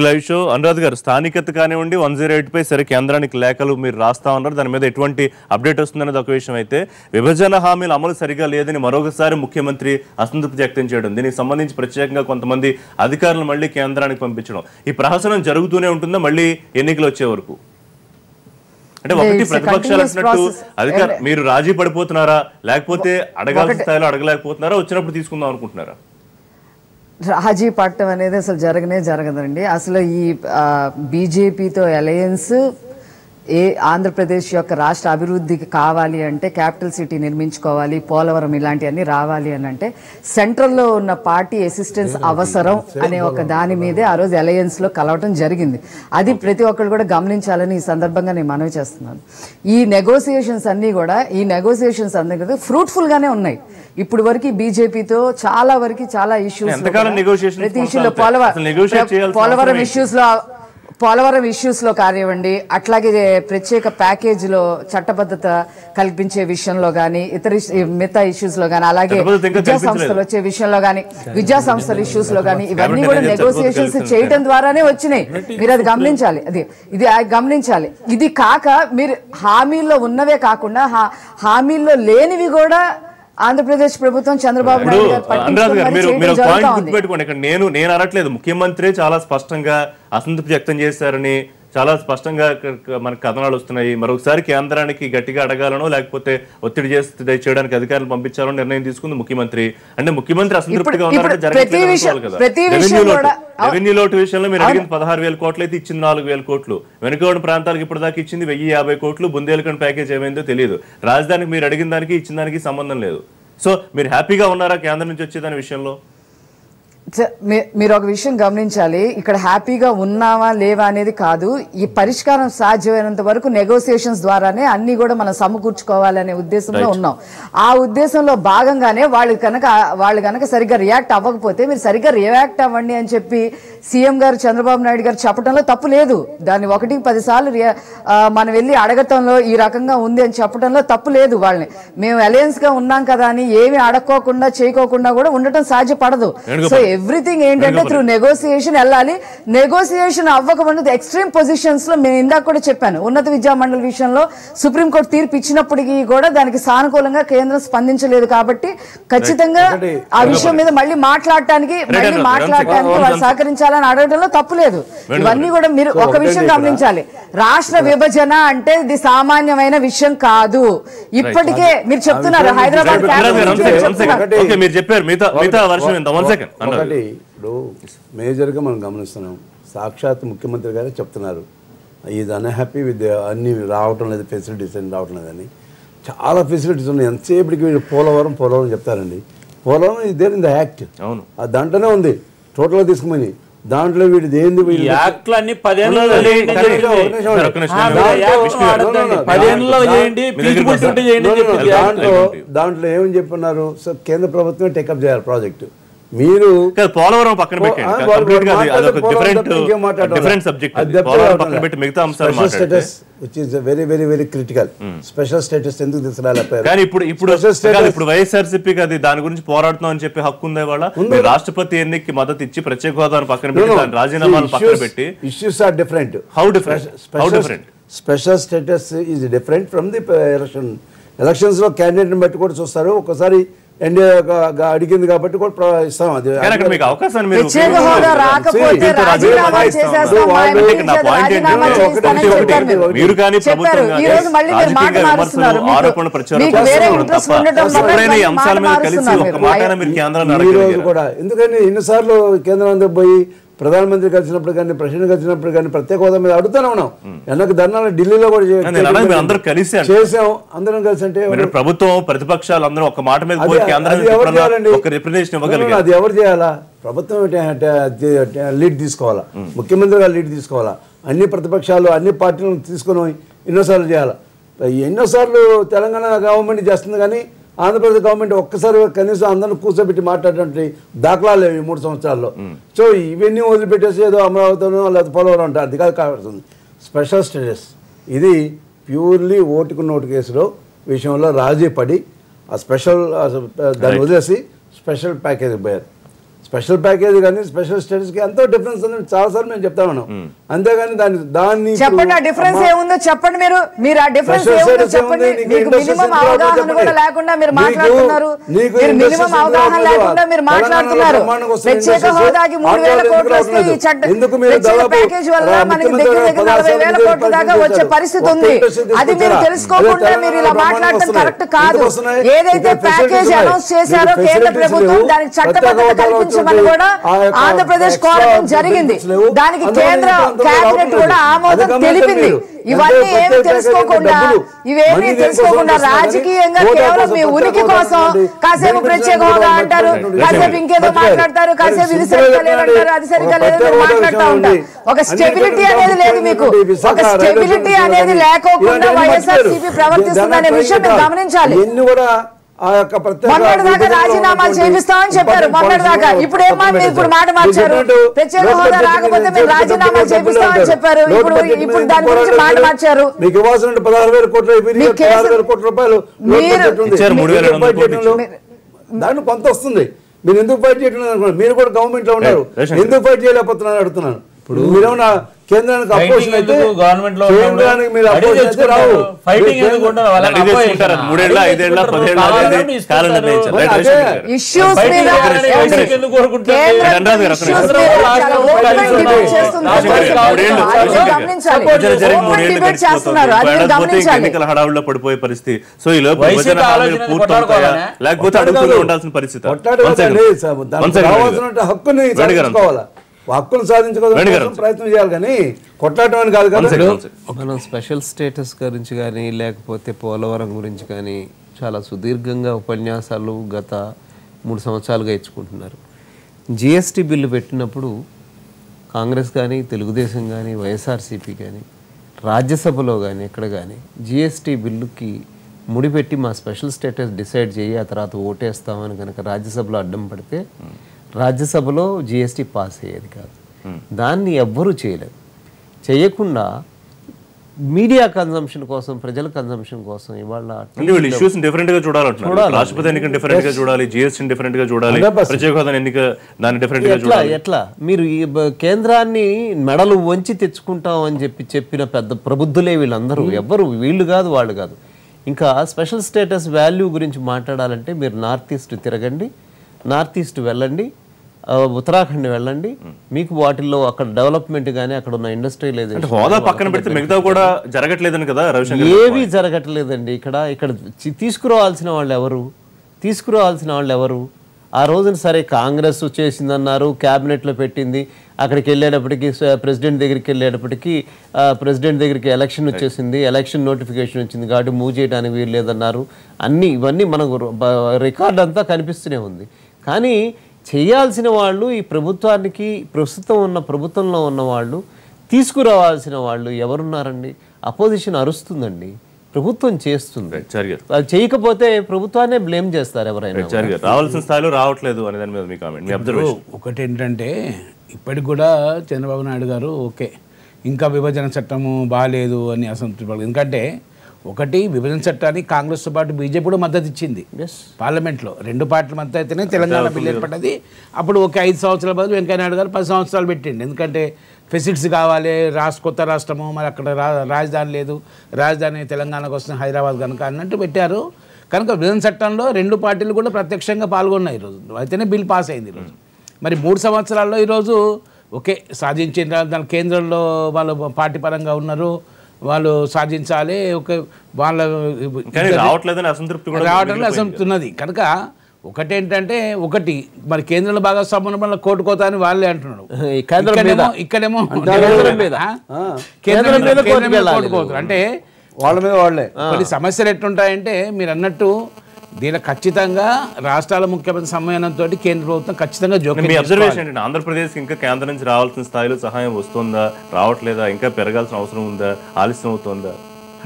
Live show Anuradh గారు స్థానికత కానివ్వండి 108 పై సరే కేంద్రానికి లేఖలు మీరు రాస్తా ఉన్నారు, దాని మీద ఎటువంటి అప్డేట్ వస్తుందనేది ఒక విషయం అయితే, విభజన హామీల అమలు సరిగా లేదని మరొకసారి ముఖ్యమంత్రి అసంతృప్తి వ్యక్తం చేయడం, దీనికి సంబంధించి ప్రత్యేకంగా కొంతమంది అధికారులు మళ్ళీ కేంద్రానికి పంపించడం, ఈ ప్రహసనం జరుగుతూనే ఉంటుందా మళ్ళీ ఎన్నికలు వచ్చే వరకు? అంటే ఒకటి ప్రతిపక్షాలు అంటున్నట్టు అధికార మీరు రాజీ పడిపోతున్నారా, లేకపోతే అడగాల్సిన స్థాయిలో అడగలేకపోతున్నారా, వచ్చినప్పుడు తీసుకుందాం అనుకుంటున్నారా? రాజీ పట్టం అనేది అసలు జరగదండి. అసలు ఈ బీజేపీతో అలయన్స్ ఆంధ్రప్రదేశ్ యొక్క రాష్ట్ర అభివృద్ధికి కావాలి అంటే, క్యాపిటల్ సిటీ నిర్మించుకోవాలి, పోలవరం ఇలాంటివన్నీ రావాలి అని అంటే సెంట్రల్లో ఉన్న పార్టీ అసిస్టెన్స్ అవసరం అనే ఒక దాని మీదే ఆ రోజు అలయన్స్లో కలవటం జరిగింది. అది ప్రతి ఒక్కరు కూడా గమనించాలని ఈ సందర్భంగా నేను మనవి చేస్తున్నాను. ఈ నెగోసియేషన్స్ అన్నీ కూడా ఫ్రూట్ఫుల్గానే ఉన్నాయి. ఇప్పుడు వరకు బీజేపీతో చాలా ఇష్యూస్, ప్రతి ఇష్యూలో పోలవరం ఇష్యూస్ లో కానివ్వండి, అట్లాగే ప్రత్యేక ప్యాకేజీలో చట్టబద్ధత కల్పించే విషయంలో కానీ, మిగతా ఇష్యూస్ లో కానీ, అలాగే విద్యా సంస్థలు వచ్చే విషయంలో కానీ, విద్యా సంస్థల ఇష్యూస్ లో కానీ, ఇవన్నీ కూడా నెగోసియేషన్స్ చేయడం ద్వారానే వచ్చినాయి. మీరు అది గమనించాలి. ఇది గమనించాలి. ఇది కాక మీరు హామీల్లో ఉన్నవే కాకుండా హామీల్లో లేనివి కూడా ఆంధ్రప్రదేశ్ ప్రభుత్వం చంద్రబాబు నాయుడు గుర్తుపెట్టుకోండి. ఇక్కడ నేను అనట్లేదు, ముఖ్యమంత్రి చాలా స్పష్టంగా అసంతృప్తి వ్యక్తం చేశారని చాలా స్పష్టంగా మనకు కథనాలు వస్తున్నాయి. మరొకసారి కేంద్రానికి గట్టిగా అడగాలనో లేకపోతే ఒత్తిడి చేయడానికి అధికారులు పంపించాలని నిర్ణయం తీసుకుంది ముఖ్యమంత్రి. అంటే ముఖ్యమంత్రి అసంతృప్తిగా ఉన్నారంటే జరగట్లేదు కదా. రెవెన్యూ లోటు విషయంలో మీరు అడిగింది 16,000 కోట్లు అయితే ఇచ్చింది 4,000 కోట్లు. వెనుకబడిన ప్రాంతాలకు ఇప్పటిదాకా ఇచ్చింది 1,050 కోట్లు. బుందేల్ఖండ్ ప్యాకేజ్ ఏమైందో తెలియదు. రాజధానికి మీరు అడిగిన దానికి ఇచ్చిన దానికి సంబంధం లేదు. సో మీరు హ్యాపీగా ఉన్నారా కేంద్రం నుంచి వచ్చేదాని విషయంలో? మీరు ఒక విషయం గమనించాలి. ఇక్కడ హ్యాపీగా ఉన్నావా లేవా అనేది కాదు. ఈ పరిష్కారం సాధ్యమైనంత వరకు నెగోసియేషన్స్ ద్వారానే అన్ని కూడా మనం సమకూర్చుకోవాలనే ఉద్దేశంలో ఉన్నాం. ఆ ఉద్దేశంలో భాగంగానే వాళ్ళు కనుక సరిగ్గా రియాక్ట్ అవ్వకపోతే మీరు సరిగ్గా రియాక్ట్ అవ్వండి అని చెప్పి సీఎం గారు చంద్రబాబు నాయుడు గారు చెప్పడంలో తప్పు లేదు. దాన్ని 1-10 సార్లు మనం వెళ్ళి అడగటంలో ఈ రకంగా ఉంది అని చెప్పడంలో తప్పు లేదు. వాళ్ళని మేము అలయన్స్ గా ఉన్నాం కదా అని ఏమి అడక్కోకుండా చేయకోకుండా కూడా ఉండటం సాధ్యపడదు. సో ఎవ్రీథింగ్ ఏంటంటే త్రూ నెగోసియేషన్ వెళ్ళాలి. నెగోసియేషన్ అవ్వకముందు ఎక్స్ట్రీమ్ పొజిషన్స్ లో నేను ఇందాక కూడా చెప్పాను, ఉన్నత విద్యా మండలి విషయంలో సుప్రీంకోర్టు తీర్పు ఇచ్చినప్పటికీ కూడా దానికి సానుకూలంగా కేంద్రం స్పందించలేదు. కాబట్టి ఖచ్చితంగా ఆ విషయం మీద మళ్ళీ మాట్లాడటానికి వాళ్ళు సహకరించాలని అడగడంలో తప్పు లేదు. ఇవన్నీ కూడా మీరు ఒక విషయం గమనించాలి. రాష్ట్ర విభజన అంటే ఇది సామాన్యమైన విషయం కాదు. ఇప్పటికే మీరు చెప్తున్నారు హైదరాబాద్ మీరు చెప్పారు ఇప్పుడు మేజర్గా మనం గమనిస్తున్నాం. సాక్షాత్ ముఖ్యమంత్రి గారే చెప్తున్నారు ఇది అన్హ్యాపీ విత్ అన్ని రావటం లేదు, ఫెసిలిటీస్ అన్ని రావటం లేదని. చాలా ఫెసిలిటీస్ ఉన్నాయి. ఎంతసేపటికి పోలవరం చెప్తారండి. Polavaram is there in the act, దాంట్లోనే ఉంది. టోటల్గా తీసుకుని దాంట్లో వీటిది ఏంది, దాంట్లో ఏమని చెప్పిన్నారు, సో కేంద్ర ప్రభుత్వమే టేకప్ చేయాలి ప్రాజెక్టు. మీరు పోలవరం పక్కన వెరీ క్రిటికల్ స్పెషల్ స్టేటస్ ఎందుకు తీసుకురాలేకపోయారు? కానీ ఇప్పుడు వైఎస్ఆర్సీపీకి అది దాని గురించి పోరాడుతున్నాం అని చెప్పి హక్కు ఉంది. వాళ్ళ రాష్ట్రపతి ఎన్నికకి మద్దతు ఇచ్చి ప్రత్యేక హోదాను పక్కన పెట్టి రాజీనామాలు పక్కన పెట్టి issues are different. How different? Special status is different from the elections లో క్యాండిడేట్ ని బట్టి కూడా చూస్తారు. ఒకసారి ఎన్డీఏ అడిగింది కాబట్టి కూడా ఇస్తాం. అది కూడా ఎందుకని ఎన్నిసార్లు కేంద్రం పోయి ప్రధానమంత్రి కలిసినప్పుడు కానీ ప్రెసిడెంట్ కలిసినప్పుడు కానీ ప్రత్యేక హోదా మీద అడుగుతూనే ఉన్నాం. వెనక ధర్నాలు ఢిల్లీలో కూడా చేసాం. అందరం కలిసి అంటే ప్రభుత్వం ప్రతిపక్షాలు అందరూ ఒక మాట మీద అది ఎవరు చేయాలా? ప్రభుత్వం లీడ్ తీసుకోవాలా, ముఖ్యమంత్రి గారు లీడ్ తీసుకోవాలా. అన్ని ప్రతిపక్షాలు అన్ని పార్టీలను తీసుకొని ఎన్నోసార్లు చేయాలా. ఎన్నోసార్లు తెలంగాణ గవర్నమెంట్ చేస్తుంది కానీ ఆంధ్రప్రదేశ్ గవర్నమెంట్ ఒక్కసారి కనీసం అందరిని కూర్చోబెట్టి మాట్లాడేటువంటి దాఖలాలు లేవు ఈ 3 సంవత్సరాల్లో. సో ఇవన్నీ వదిలిపెట్టేసి ఏదో అమరావతినో లేదా పోలవరం అంటే అది కాదు కావాల్సింది. స్పెషల్ స్టేటస్ ఇది ప్యూర్లీ ఓటుకు నోటు కేసులో విషయంలో రాజీ పడి ఆ స్పెషల్ దాన్ని వదిలేసి స్పెషల్ ప్యాకేజ్ పోయారు. స్పెషల్ ప్యాకేజ్ కానీ స్పెషల్ స్టేటస్కి ఎంతో డిఫరెన్స్ ఉంది. చాలాసార్లు మేము చెప్తా ఉన్నాం. అంతేగాని దాన్ని చెప్పండి, ఆ డిఫరెన్స్ ఏముందో చెప్పండి. మీరు ఆ డిఫరెన్స్ ఏముందో చెప్పండి. మీకు మినిమం అవగాహన కూడా లేకుండా మీరు మాట్లాడుతున్నారు. మీరు మినిమం అవగాహన లేకుండా మీరు మాట్లాడుతున్నారు. ప్రత్యేక హోదాకి 3,000 కోట్లు వస్తే ఈ ప్రత్యేక ప్యాకేజ్ వల్ల మనకి దగ్గర 40,000 కోట్ల దాకా వచ్చే పరిస్థితి ఉంది. అది మీరు తెలుసుకోకుండా మీరు ఇలా మాట్లాడటం కరెక్ట్ కాదు. ఏదైతే ప్యాకేజ్ అనౌన్స్ చేశారో కేంద్ర ప్రభుత్వం దానికి చట్టబద్ధత కల్పించమని కూడా ఆంధ్రప్రదేశ్ కోరడం జరిగింది. దానికి కేంద్ర కేబినెట్ కూడా ఆమోదం తెలిపింది. ఇవన్నీ ఏమి తెలుసుకోకుండా రాజకీయంగా కేవలం మీ ఉనికి కోసం కాసేపు ప్రత్యేక హోదా అంటారు, కాసేపు ఇంకేదో మాట్లాడతారు, కాసేపు ఇది సరిగ్గా లేదంటారు, అది సరిగ్గా లేదని మాట్లాడుతూ ఉంటారు. ఒక స్టెబిలిటీ అనేది లేదు మీకు. ఒక స్టెబిలిటీ అనేది లేకోకుండా వైఎస్ఆర్సీపీ ప్రవర్తిస్తుందనే విషయం మీరు గమనించాలి. మొన్నటిదాకా రాజీనామాలు చేపిస్తామని చెప్పారు. మొన్నటిదాకా ఇప్పుడు ఏమో మీరు ఇప్పుడు మాట మార్చారు. ప్రత్యేక హోదా రాకపోతే మీరు రాజీనామాలు చేపిస్తామని చెప్పారు. ఇప్పుడు దాని గురించి మాట మార్చారు. మీకు ఇవ్వాల్సిన 16,000 కోట్ల రూపాయలు దాంట్లో కొంత వస్తుంది. మీరు ఎందుకు ఫైట్ చేయట్లేదు? మీరు కూడా గవర్నమెంట్ లో ఉన్నారు, ఎందుకు ఫైట్ చేయలేకపోతున్నారు అడుగుతున్నాను. ఇప్పుడు మీరేమన్నా కేంద్రానికి అపోజిషన్ అయితే కేంద్రానికి మీరు అపోజిషన్ అయితే రావు. ఎన్నికల హడావుల్లో పడిపోయే పరిస్థితి. సో ఈ లోపు లేకపోతే అడుగుతూ ఉండాల్సిన పరిస్థితి. హక్కుని సాధించుకోవాలా, హక్కును సాధించుకోవడం ప్రయత్నం చేయాలి కానీ కొట్లాడటం అని కాదు కదా. మనం స్పెషల్ స్టేటస్ గురించి కానీ లేకపోతే పోలవరం గురించి కానీ చాలా సుదీర్ఘంగా ఉపన్యాసాలు గత 3 సంవత్సరాలుగా ఇచ్చుకుంటున్నారు. జిఎస్టీ బిల్లు పెట్టినప్పుడు కాంగ్రెస్ కానీ తెలుగుదేశం కానీ వైఎస్ఆర్సీపీ కానీ రాజ్యసభలో కానీ ఎక్కడ కానీ జిఎస్టీ బిల్లుకి ముడిపెట్టి మా స్పెషల్ స్టేటస్ డిసైడ్ చేయి ఆ తర్వాత ఓటేస్తామని కనుక రాజ్యసభలో అడ్డం పడితే రాజ్యసభలో జిఎస్టీ పాస్ అయ్యేది కాదు. దాన్ని ఎవ్వరూ చేయలేదు. చేయకుండా మీడియా కన్జంప్షన్ కోసం, ప్రజల కన్జంప్షన్ కోసం ఇవాళ ఇష్యూస్ డిఫరెంట్ గా చూడాలంటున్నారు. రాష్ట్రపతి ఎన్నిక డిఫరెంట్ గా చూడాలి, జిఎస్టీ డిఫరెంట్ గా చూడాలి, ప్రత్యేక హోదా ఎన్నిక దాన్ని డిఫరెంట్ గా చూడాలి. ఎట్లా మీరు ఈ కేంద్రాన్ని మెడలు వంచి తెచ్చుకుంటాం అని చెప్పిన పెద్ద ప్రబుద్ధులే వీళ్ళందరూ. ఎవ్వరు వీళ్ళు కాదు, వాళ్ళు కాదు. ఇంకా స్పెషల్ స్టేటస్ వాల్యూ గురించి మాట్లాడాలంటే మీరు నార్త్ ఈస్ట్ తిరగండి, నార్త్ ఈస్ట్ వెళ్ళండి, ఉత్తరాఖండ్ వెళ్ళండి. మీకు వాటిల్లో అక్కడ డెవలప్మెంట్ కానీ అక్కడ ఉన్న ఇండస్ట్రియలైజేషన్ హోదా పక్కన పెడితే మిగతా కూడా జరగట్లేదని కదా రవిశంకర్. ఏవి జరగట్లేదండి. ఇక్కడ తీసుకురావాల్సిన వాళ్ళు ఎవరు? ఆ రోజున సరే కాంగ్రెస్ చేసిందన్నారు, క్యాబినెట్లో పెట్టింది. అక్కడికి వెళ్ళేటప్పటికి ప్రెసిడెంట్ దగ్గరికి ఎలక్షన్ వచ్చేసింది, ఎలక్షన్ నోటిఫికేషన్ వచ్చింది కాబట్టి మూవ్ చేయడానికి వీలు లేదన్నారు. ఇవన్నీ మనకు రికార్డ్ అంతా కనిపిస్తూనే ఉంది. కానీ చేయాల్సిన వాళ్ళు ఈ ప్రభుత్వానికి ప్రస్తుతం ఉన్న ప్రభుత్వంలో ఉన్న వాళ్ళు తీసుకురావాల్సిన వాళ్ళు ఎవరున్నారండి? అపోజిషన్ అరుస్తుందండి, ప్రభుత్వం చేస్తుంది. అది చేయకపోతే ప్రభుత్వాన్ని బ్లేమ్ చేస్తారు ఎవరైనా. రావాల్సిన స్థాయిలో రావట్లేదు అనే దాని మీద మీ కామెంట్, మీ అబ్జర్వేషన్. ఒకటి ఏంటంటే ఇప్పటికి కూడా చంద్రబాబు నాయుడు గారు ఓకే ఇంకా విభజన చట్టము బాగాలేదు అని అసంతృప్తి పడదు. ఎందుకంటే ఒకటి విభజన చట్టానికి కాంగ్రెస్తో పాటు బీజేపీ కూడా మద్దతు ఇచ్చింది పార్లమెంట్లో. 2 పార్టీల మద్దతు అయితేనే తెలంగాణ బిల్లు ఏర్పడ్డది. అప్పుడు ఒక 5 సంవత్సరాల బదులు వెంకయ్యనాయుడు గారు 10 సంవత్సరాలు పెట్టిండి. ఎందుకంటే ఫెసిలిటీస్ కావాలి, కొత్త రాష్ట్రము, మరి అక్కడ రాజధాని లేదు, రాజధాని తెలంగాణకు వస్తుంది హైదరాబాద్ కనుక అన్నట్టు పెట్టారు. కనుక విభజన చట్టంలో 2 పార్టీలు కూడా ప్రత్యక్షంగా పాల్గొన్నాయి ఈరోజు. అయితేనే బిల్ పాస్ అయింది ఈరోజు. మరి 3 సంవత్సరాల్లో ఈరోజు ఓకే సాధించిన దాని కేంద్రంలో వాళ్ళు పార్టీ పరంగా ఉన్నారు, వాళ్ళు సాధించాలి. ఒక వాళ్ళ రావట్లేదని అసంతృప్తి ఉన్నది. కనుక ఒకటేంటంటే మరి కేంద్రంలో భాగస్వామ్యం వల్ల కోటుకోతా అని వాళ్ళే అంటున్నాడు. ఇక్కడేమో కోటుకోతారు అంటే వాళ్ళ మీద వాళ్ళే. కొన్ని సమస్యలు ఎట్లుంటాయంటే మీరు అన్నట్టు దీని ఖచ్చితంగా రాష్ట్రాల ముఖ్యమంత్రి సమ్మేళనంతో కేంద్ర ప్రభుత్వం ఖచ్చితంగా జోక్యం. అబ్జర్వేషన్ ఏంటంటే ఆంధ్రప్రదేశ్ ఇంకా కేంద్రం నుంచి రావాల్సిన స్థాయిలో సహాయం వస్తుందా, రావట్లేదా, ఇంకా పెరగాల్సిన అవసరం ఉందా, ఆలస్యం అవుతుందా?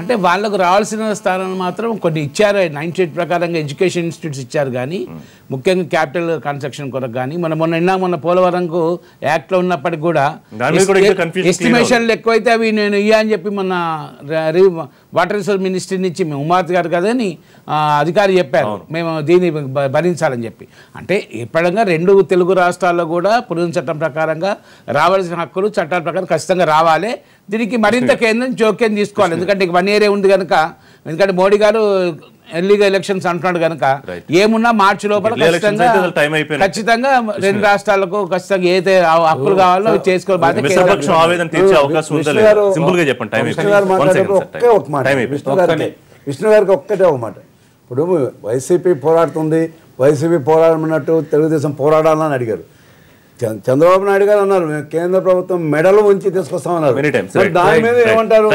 అంటే వాళ్ళకు రావాల్సిన స్థానాలు మాత్రం కొన్ని ఇచ్చారు 98 ప్రకారంగా ఎడ్యుకేషన్ ఇన్స్టిట్యూట్స్ ఇచ్చారు కానీ ముఖ్యంగా క్యాపిటల్ కన్స్ట్రక్షన్ కొరకు కానీ మొన్న పోలవరంకు యాక్ట్లో ఉన్నప్పటికి కూడా ఎస్టిమేషన్లు ఎక్కువైతే అవి నేను ఇయ్యా అని చెప్పి మొన్న వాటర్ రిసోర్స్ మినిస్ట్రీ నుంచి ఉమాత్ గారు కదని అధికారి చెప్పారు మేము దీన్ని భరించాలని చెప్పి. అంటే ఎప్పుడంగా 2 తెలుగు రాష్ట్రాల్లో కూడా పునరుద్ధరణ చట్టం ప్రకారంగా రావాల్సిన హక్కులు చట్టాల ప్రకారం ఖచ్చితంగా రావాలి. దీనికి మరింత కేంద్రం జోక్యం తీసుకోవాలి. ఎందుకంటే 1 year ఉంది కనుక, ఎందుకంటే మోడీ గారు ఎర్లీగా ఎలక్షన్స్ అంటున్నాడు కనుక ఏమున్నా మార్చి లోపల ఖచ్చితంగా 2 రాష్ట్రాలకు ఖచ్చితంగా ఏదైతే హక్కులు కావాలో చేసుకోవాలి. విష్ణు గారికి ఒక్కటే ఒక మాట, ఇప్పుడు వైసీపీ పోరాడుతుంది, వైసీపీ పోరాడమన్నట్టు తెలుగుదేశం పోరాడాలని అడిగారు. చంద్రబాబు నాయుడు గారు అన్నారు మేము కేంద్ర ప్రభుత్వం మెడలు ఉంచి తీసుకొస్తామన్నారు. దాని మీద ఏమంటారు?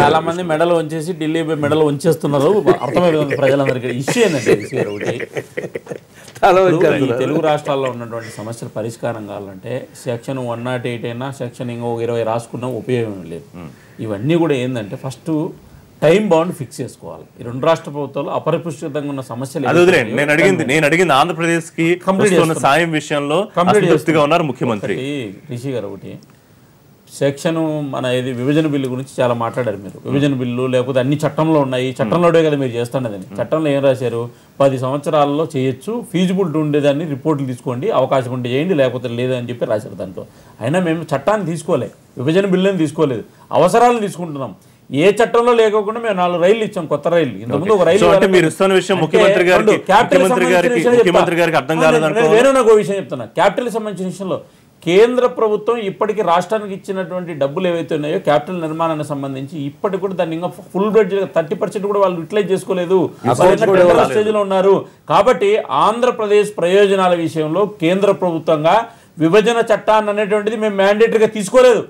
చాలా మంది మెడలు ఉంచేసి ఢిల్లీ మెడలు ఉంచేస్తున్నారు. అర్థమైంది ప్రజలందరికీ. ఇష్యూ ఏంటంటే తెలుగు రాష్ట్రాల్లో ఉన్నటువంటి సమస్యల పరిష్కారం కావాలంటే సెక్షన్ 108 అయినా సెక్షన్ ఇంకో 20 రాసుకున్నా ఉపయోగం లేదు. ఇవన్నీ కూడా ఏంటంటే ఫస్ట్ టైం బౌండ్ ఫిక్స్ చేసుకోవాలి. ఈ 2 రాష్ట్ర ప్రభుత్వాలు అపరిపుష్టితంగా ఉన్న సమస్యలు నేను అడిగింది ఆంధ్రప్రదేశ్ కి సాయం విషయంలో అసంతృప్తిగా ఉన్నారు ముఖ్యమంత్రి. రిషి గారు ఒకటి సెక్షన్ మన ఇది విభజన బిల్లు గురించి చాలా మాట్లాడారు మీరు. విభజన బిల్లు లేకపోతే అన్ని చట్టంలో ఉన్నాయి, చట్టంలోనే కదా మీరు చేస్తున్నదని. చట్టంలో ఏం రాశారు? 10 సంవత్సరాలలో చేయొచ్చు, ఫీజిబిలిటీ ఉండేదాన్ని రిపోర్ట్లు తీసుకోండి, అవకాశం ఉంటే చేయండి లేకపోతే లేదని చెప్పి రాశారు దాంట్లో. అయినా మేము చట్టాన్ని తీసుకోలేదు, విభజన బిల్లుని తీసుకోలేదు, అవసరాలను తీసుకుంటున్నాం. ఏ చట్టంలో లేకోకుండా మేము 4 రైళ్లు ఇచ్చాం, కొత్త రైళ్లు. ఇంతకుముందు ఒక రైలు వేరే నాకు విషయం చెప్తున్నా. క్యాపిటల్ సంబంధించిన విషయంలో కేంద్ర ప్రభుత్వం ఇప్పటికీ రాష్ట్రానికి ఇచ్చినటువంటి డబ్బులు ఏవైతే ఉన్నాయో క్యాపిటల్ నిర్మాణానికి సంబంధించి ఇప్పటికి కూడా దాన్ని ఇంకా ఫుల్ బడ్జెట్ 30% కూడా వాళ్ళు యూటిలైజ్ చేసుకోలేదు, స్టేజ్లో ఉన్నారు. కాబట్టి ఆంధ్రప్రదేశ్ ప్రయోజనాల విషయంలో కేంద్ర ప్రభుత్వంగా విభజన చట్టాన్ని అనేటువంటిది మేము మ్యాండేటరీగా తీసుకోలేదు.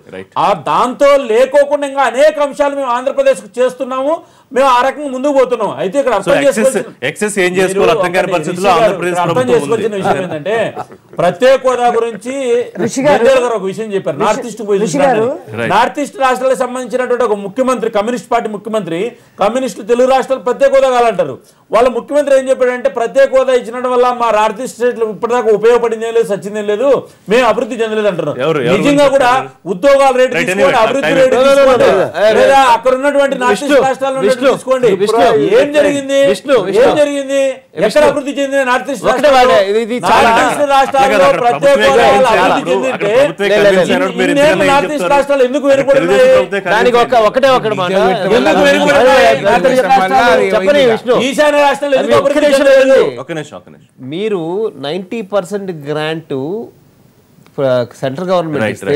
దాంతో లేకోకుండా ఇంకా అనేక అంశాలు మేము ఆంధ్రప్రదేశ్కు చేస్తున్నాము, మేము ఆ రకంగా ముందుకు పోతున్నాం. అయితే ఇక్కడ అర్థం చేసుకోవాల్సిన విషయం ఏంటంటే ప్రత్యేక హోదా గురించి ఒక విషయం చెప్పారు. నార్త్ ఈస్ట్ రాష్ట్రాలకు సంబంధించినటువంటి ఒక ముఖ్యమంత్రి, కమ్యూనిస్ట్ పార్టీ ముఖ్యమంత్రి, కమ్యూనిస్టులు తెలుగు రాష్ట్రాలు ప్రత్యేక హోదా కావాలంటారు. వాళ్ళ ముఖ్యమంత్రి ఏం చెప్పాడంటే ప్రత్యేక హోదా ఇచ్చినట్టు వల్ల మా నార్త్ ఈస్ట్ స్టేట్లు ఇప్పటిదాకా ఉపయోగపడింది ఏం లేదు, సచ్చిందేం లేదు, మేము అభివృద్ధి చెందలేదు అంటున్నారు. నిజంగా కూడా ఉద్యోగాల రేటు తీసుకోండి, అభివృద్ధి రేటు తీసుకోండి, లేదా అక్కడ ఉన్నటువంటి నార్త్ ఈస్ట్ రాష్ట్రాల్లో తీసుకోండి. ఏం జరిగింది? ఏం జరిగింది? ఎక్కడ అభివృద్ధి చెందిన నార్త్ ఈస్ట్ రాష్ట్రాల్లో ప్రత్యేక హోదా అభివృద్ధి చెందింటే నార్త్ ఈస్ట్ రాష్ట్రాలు ఎందుకు వెనుకబడినాయి? ఈశాన్య రాష్ట్రాలు ఎందుకు అభివృద్ధి చెందలేదు? మీరు 90% గ్రాంట్ సెంట్రల్ గవర్నమెంట్ ఇస్తే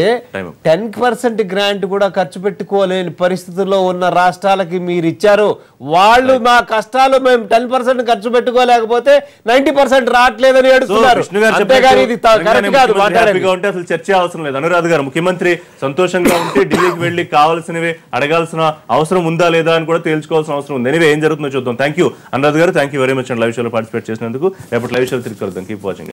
10% గ్రాంట్ కూడా ఖర్చు పెట్టుకోలేని పరిస్థితుల్లో ఉన్న రాష్ట్రాలకి మీరు ఇచ్చారు. వాళ్ళు మా కష్టాలు మేము 10% ఖర్చు పెట్టుకోలేకపోతే 90% రావట్లేదని ఏడుస్తున్నారు. అంతేగాని ఇది కరెక్ట్ కాదు. ఉంటే అసలు చర్చ అవసరం లేదు. అనురాధ్ గారు, ముఖ్యమంత్రి సంతోషంగా ఉంటే ఢిల్లీకి వెళ్లి కావాల్సినవి అడగాల్సిన అవసరం ఉందా లేదా అని కూడా తేల్చుకోవాల్సిన అవసరం ఉంది. ఎనివే ఏం జరుగుతుందో చూద్దాం. థ్యాంక్ యూ అనురాధ్ గారు, thank you very much and live షోలో పార్టిసిపేట్ చేసినందుకు. రేపటి లైవ్ షో తిరిగి కలుద్దాం. Keep watching.